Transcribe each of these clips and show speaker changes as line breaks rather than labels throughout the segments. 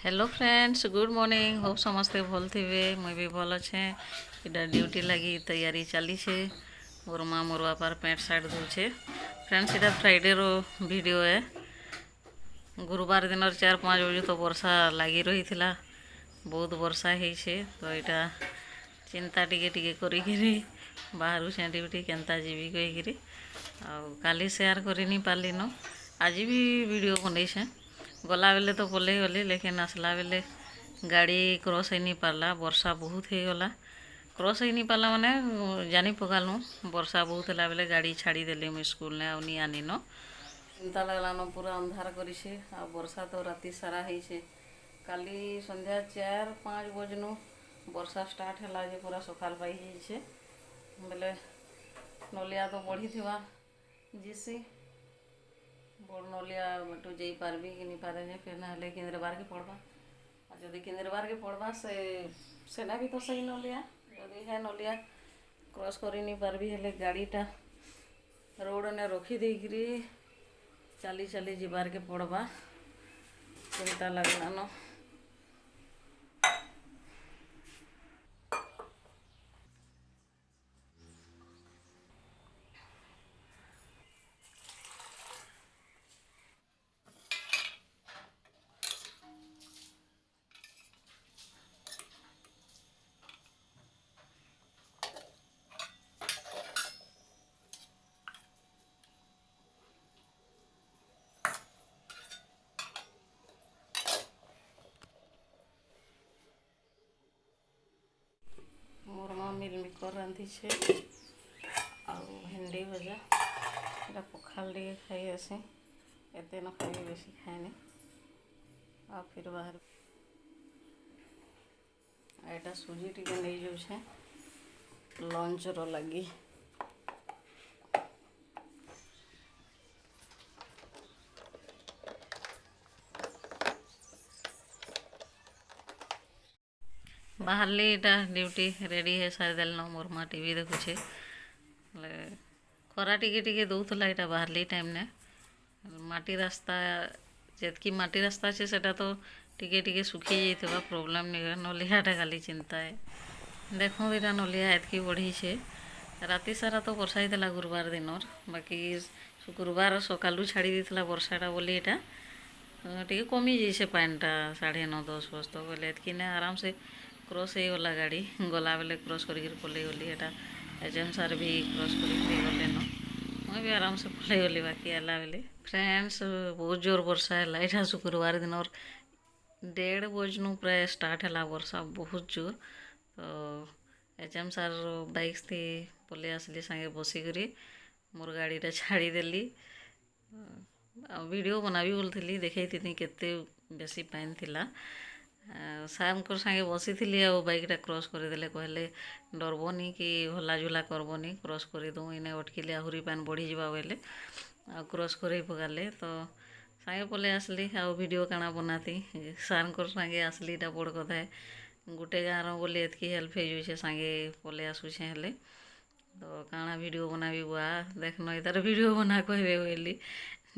Hello friends, good morning. Hope समस्ते भल थे। मुई भी भल अच्छे। इटा ड्यूटी लगी तैयारी चली छे। मोर माँ मोर बापार पैंट सार्ट धोचे। फ्रेंड्स, इटा फ्राइडे रो वीडियो है। गुरुवार दिन 4-5 बजे तो वर्षा लगी रही थिला। बहुत वर्षा है तो इटा चिंता टिके टिके करी बाहर से ड्यूटी केनता जीवी कहीकि काली शेयर कर नहीं पार्ली न। आज भी वीडियो बनई से गला बेले तो पलि गली, लेकिन आसला बेले गाड़ी क्रॉस हो नहीं पारला। वर्षा बहुत हो गला। क्रॉस हो नहीं पारला माने जानी पकालु वर्षा बहुत है बेले गाड़ी छाड़ी देली मुझ स्कूल ने आनी आनी न। चिंता लगला न, पूरा अंधार करी वर्षा तो राति सारा है। काली संध्या 4-5 बजनु वर्षा स्टार्ट है पूरा सकाल पाई बेले नलिया तो बढ़ी थी जीसी बड़ नलिया बटू जा पार्बी कि नहीं पारे फिर ना केन्द्र बार के पड़वा। जदि केन्द्र बार के पड़वा सेना भी तो सही नलिया जदि है नलिया क्रॉस कर नहीं पार्बी हेले गाड़ीटा रोड ने रखी देकरी चली चली जीवार के पड़वा। चिंता लगला न। मोर माँ मिल मिकर रांधि छे आ भेंडी भजा। इटा पखाल टे खाई आसी एते न खाई बेसी खाएनी। आ फिर बाहर एटा सुजी टिके नहीं जाऊे लंच रो लगी। बाहरली इटा ड्यूटी रेडी है सारी देल न। मोर माँ टीवी देखुचे खरा टिके टिके दौला इटा बाहरली टाइम ने। माटी रास्ता जेतकी माटी रास्ता अच्छे सेटा तो टिके टिके सुखी जाइए प्रोब्लेम नहीं। नलियाटा खाली चिंता है। देखो इटा नलिया एतकी बढ़ी छे। राति सारा तो वर्षा होता गुरुवार दिन बाकी शुक्रवार सकालू छाड़ी देता वर्षाटा बोली इटा टे कमी जाइए पानीटा 9:30-10 बजे तो बोले एतकी ने आराम से क्रॉस हो गला गाड़ी गला बेले क्रॉस कर पलि गली। एटा एचएम सार भी क्रॉस कर गले न। मुझे भी आराम से पलि गली बाकी आला बेले। फ्रेंड्स, बहुत जोर वर्षा है। यहाँ शुक्रवार दिन 1:30 बजनु प्राय स्टार्ट है वर्षा बहुत जोर। तो एचएम सार बाइक थी पलि आसली सांगे बसिकी मोर गाड़ीटा छाड़ीदेली। वीडियो बनाबी बोलती देखी केते बेसी पानी थिला। सार सांगे बसी थी आ बाइकटा क्रॉस करदे कहले डरबनी कि हलाझुला करबनी क्रॉस करदे इने अटकिले आहरी पानी बढ़ी जा बोले आ क्रॉस कर पकाले। तो सांगे पलि आसली आ वीडियो काଣା बनाती सार सांगे आसली इटा बड़ कथा है। गोटे गाँव बोली एतकी हेल्प हो जाए सांगे पलि आसुचे हेले तो काଣା वीडियो बनाबी बुआ देखन इतार वीडियो बना कहबे कहली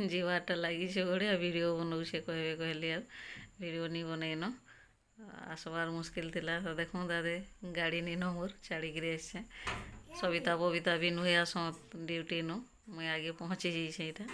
जीवारटा लगी बढ़िया वीडियो बनाऊे कहबे कहली आ वीडियो नहीं बनईन आसबार मुश्किल थिला। तो देखूँ दादे गाड़ी नहीं न मोर छाड़िकी आसे सविता बबिता भी नुहे आस ड्यूटी नु मुई आगे पहुँची जाइए।